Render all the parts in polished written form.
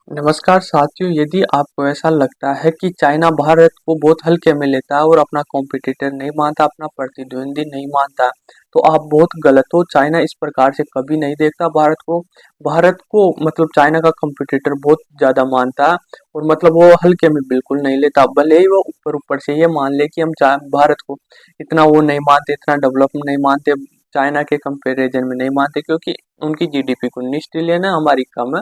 नमस्कार साथियों, यदि आपको ऐसा लगता है कि चाइना भारत को बहुत हल्के में लेता है और अपना कॉम्पिटिटर नहीं मानता, अपना प्रतिद्वंदी नहीं मानता, तो आप बहुत गलत हो। चाइना इस प्रकार से कभी नहीं देखता भारत को। भारत को मतलब चाइना का कॉम्पिटिटर बहुत ज़्यादा मानता है और मतलब वो हल्के में बिल्कुल नहीं लेता। भले ही वो ऊपर ऊपर से ये मान ले कि हम भारत को इतना वो नहीं मानते, इतना डेवलप नहीं मानते, चाइना के कंपैरिजन में नहीं मानते, क्योंकि उनकी जीडीपी 19 ट्रिलियन है, हमारी कम है।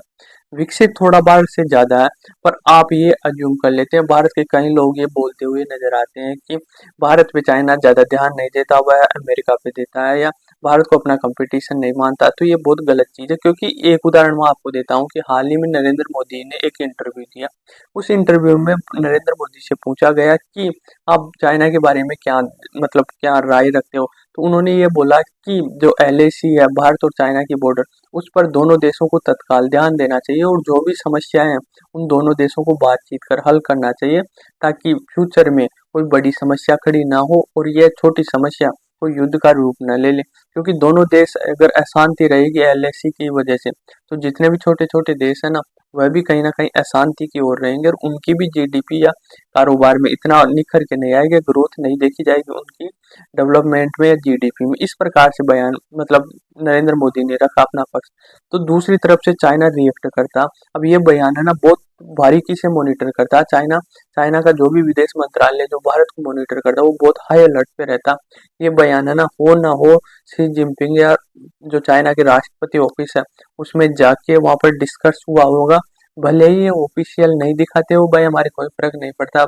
विकसित थोड़ा भारत से ज्यादा है। पर आप ये अज्यूम कर लेते हैं, भारत के कई लोग ये बोलते हुए नजर आते हैं कि भारत पे चाइना ज्यादा ध्यान नहीं देता, वह अमेरिका पे देता है या भारत को अपना कंपटीशन नहीं मानता। तो ये बहुत गलत चीज है, क्योंकि एक उदाहरण मैं आपको देता हूँ कि हाल ही में नरेंद्र मोदी ने एक इंटरव्यू दिया। उस इंटरव्यू में नरेंद्र मोदी से पूछा गया कि आप चाइना के बारे में क्या मतलब क्या राय रखते हो। तो उन्होंने ये बोला कि जो एलएसी है, भारत और चाइना की बॉर्डर, उस पर दोनों देशों को तत्काल ध्यान देना चाहिए और जो भी समस्याएं हैं उन दोनों देशों को बातचीत कर हल करना चाहिए, ताकि फ्यूचर में कोई बड़ी समस्या खड़ी ना हो और यह छोटी समस्या कोई युद्ध का रूप न ले ले। क्योंकि दोनों देश अगर अशांति रहेगी एलएसी की वजह से, तो जितने भी छोटे छोटे देश है ना, वह भी कहीं ना कहीं अशांति की ओर रहेंगे और उनकी भी जीडीपी या कारोबार में इतना निखर के नहीं आएगा, ग्रोथ नहीं देखी जाएगी उनकी डेवलपमेंट में या जीडीपी में। इस प्रकार से बयान मतलब नरेंद्र मोदी ने रखा अपना पक्ष। तो दूसरी तरफ से चाइना रिएक्ट करता। अब ये बयान है ना, बहुत बारीकी से मॉनिटर करता है चाइना। चाइना का जो भी विदेश मंत्रालय जो भारत को मॉनिटर करता है, वो बहुत हाई अलर्ट पे रहता। ये बयान है ना, हो ना हो, शी जिनपिंग या जो चाइना के राष्ट्रपति ऑफिस है उसमें जाके वहां पर डिस्कस हुआ होगा। भले ही ये ऑफिशियल नहीं दिखाते हो भाई, हमारे कोई फर्क नहीं पड़ता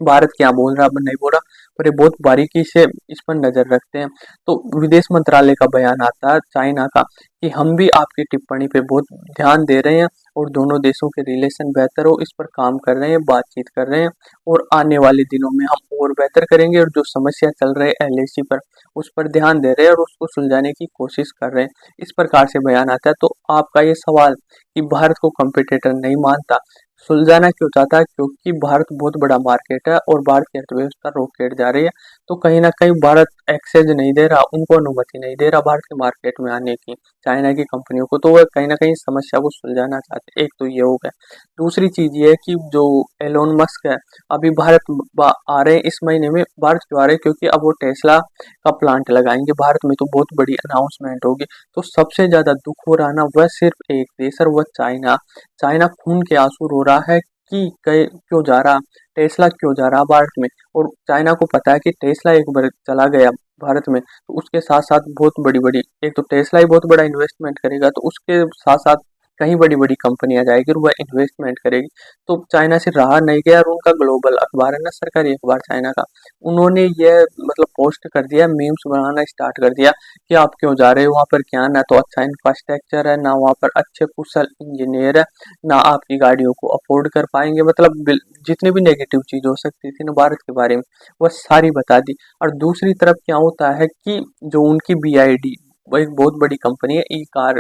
भारत क्या बोल रहा है नहीं बोल रहा, पर ये बहुत बारीकी से इस पर नजर रखते हैं। तो विदेश मंत्रालय का बयान आता है चाइना का कि हम भी आपकी टिप्पणी पे बहुत ध्यान दे रहे हैं और दोनों देशों के रिलेशन बेहतर हो इस पर काम कर रहे हैं, बातचीत कर रहे हैं और आने वाले दिनों में हम और बेहतर करेंगे और जो समस्या चल रही है एलएसी पर, उस पर ध्यान दे रहे हैं और उसको सुलझाने की कोशिश कर रहे हैं। इस प्रकार से बयान आता है। तो आपका ये सवाल कि भारत को कॉम्पिटिटर नहीं मानता, सुलझाना क्यों चाहता है, क्योंकि भारत बहुत बड़ा मार्केट है और भारत की अर्थव्यवस्था रॉकेट जा रही है। तो कहीं ना कहीं भारत एक्सेस नहीं दे रहा, उनको अनुमति नहीं दे रहा भारत के मार्केट में आने की, चाइना की कंपनियों को। तो वह कहीं ना कहीं समस्या को सुलझाना चाहते हैं। एक तो ये हो गया। दूसरी चीज ये है कि जो एलोन मस्क है, अभी भारत आ रहे हैं इस महीने में। भारत क्यों आ रहे हैं, क्योंकि अब वो टेस्ला का प्लांट लगाएंगे भारत में, तो बहुत बड़ी अनाउंसमेंट होगी। तो सबसे ज्यादा दुख हो रहा है ना, वह सिर्फ एक देश है, वह चाइना। चाइना खून के आंसू रो रहा है कि क्यों जा रहा, टेस्ला क्यों जा रहा भारत में। और चाइना को पता है कि टेस्ला एक बार चला गया भारत में, तो उसके साथ साथ बहुत बड़ी बड़ी, एक तो टेस्ला ही बहुत बड़ा इन्वेस्टमेंट करेगा, तो उसके साथ साथ कहीं बड़ी बड़ी कंपनियां जाएगी और वह इन्वेस्टमेंट करेगी। तो चाइना से रहा नहीं गया और उनका ग्लोबल अखबार है ना, सरकारी अखबार चाइना का, उन्होंने यह मतलब पोस्ट कर दिया, मीम्स बनाना स्टार्ट कर दिया कि आप क्यों जा रहे हो वहां पर, क्या ना तो अच्छा इंफ्रास्ट्रक्चर है, ना वहां पर अच्छे कुशल इंजीनियर है, ना आपकी गाड़ियों को अफोर्ड कर पाएंगे। मतलब जितनी भी नेगेटिव चीज हो सकती थी ना भारत के बारे में, वह सारी बता दी। और दूसरी तरफ क्या होता है कि जो उनकी बीआईडी, वो एक बहुत बड़ी कंपनी है, ई कार,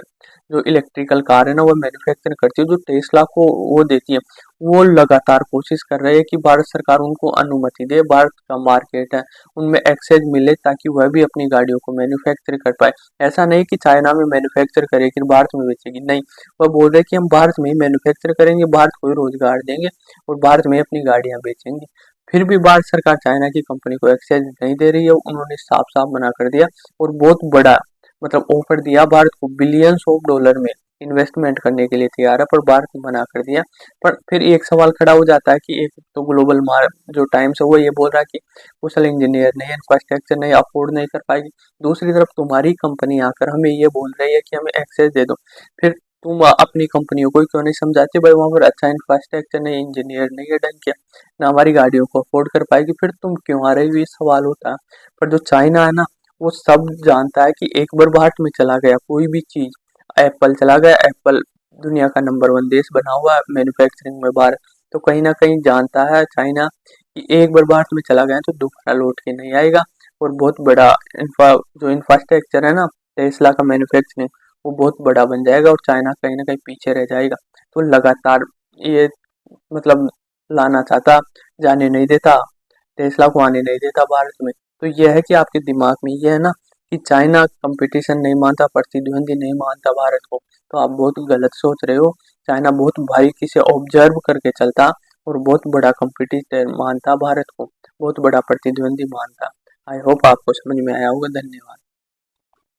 जो इलेक्ट्रिकल कार है ना, वो मैन्युफैक्चर करती है, जो टेस्ला को वो देती है। वो लगातार कोशिश कर रहे हैं कि भारत सरकार उनको अनुमति दे, भारत का मार्केट है उनमें एक्सेस मिले, ताकि वह भी अपनी गाड़ियों को मैन्युफैक्चर कर पाए। ऐसा नहीं कि चाइना में मैन्युफैक्चर करेगी भारत में बेचेगी, नहीं। वह बोल रहे हैं कि हम भारत में ही मैन्युफैक्चर करेंगे, भारत को ही रोजगार देंगे और भारत में ही अपनी गाड़ियां बेचेंगे। फिर भी भारत सरकार चाइना की कंपनी को एक्सेस नहीं दे रही है, उन्होंने साफ साफ मना कर दिया और बहुत बड़ा मतलब ऑफर दिया भारत को, बिलियंस ऑफ डॉलर में इन्वेस्टमेंट करने के लिए तैयार है, पर भारत ने मना कर दिया। पर फिर एक सवाल खड़ा हो जाता है कि एक तो ग्लोबल मार्क जो टाइम्स है वो ये बोल रहा है कि कुशल इंजीनियर नहीं, इंफ्रास्ट्रक्चर नहीं, अफोर्ड नहीं कर पाएगी। दूसरी तरफ तुम्हारी कंपनी आकर हमें ये बोल रही है कि हमें एक्सेस दे दो। फिर तुम अपनी कंपनियों को क्यों नहीं समझाते भाई, वहां पर अच्छा इंफ्रास्ट्रक्चर नहीं, इंजीनियर नहीं है ढंग के, ना हमारी गाड़ियों को अफोर्ड कर पाएगी, फिर तुम क्यों आ रही हो, ये सवाल होता है। पर जो चाइना है ना, वो सब जानता है कि एक बार भारत में चला गया कोई भी चीज, एप्पल चला गया, एप्पल दुनिया का नंबर 1 देश बना हुआ है मैन्युफैक्चरिंग में भारत। तो कहीं ना कहीं जानता है चाइना कि एक बार भारत में चला गया तो दोबारा लौट के नहीं आएगा। और बहुत बड़ा जो इंफ्रास्ट्रक्चर है ना टेस्ला का मैन्युफैक्चरिंग, वो बहुत बड़ा बन जाएगा और चाइना कहीं ना कहीं पीछे रह जाएगा। तो लगातार ये मतलब लाना चाहता, जाने नहीं देता, टेस्ला को आने नहीं देता भारत में। तो यह है कि आपके दिमाग में ये है ना कि चाइना कंपटीशन नहीं मानता, प्रतिद्वंदी नहीं मानता भारत को, तो आप बहुत गलत सोच रहे हो। चाइना बहुत बारीकी से ऑब्जर्व करके चलता और बहुत बड़ा कंपटीटर मानता भारत को, बहुत बड़ा प्रतिद्वंदी मानता। आई होप आपको समझ में आया होगा। धन्यवाद।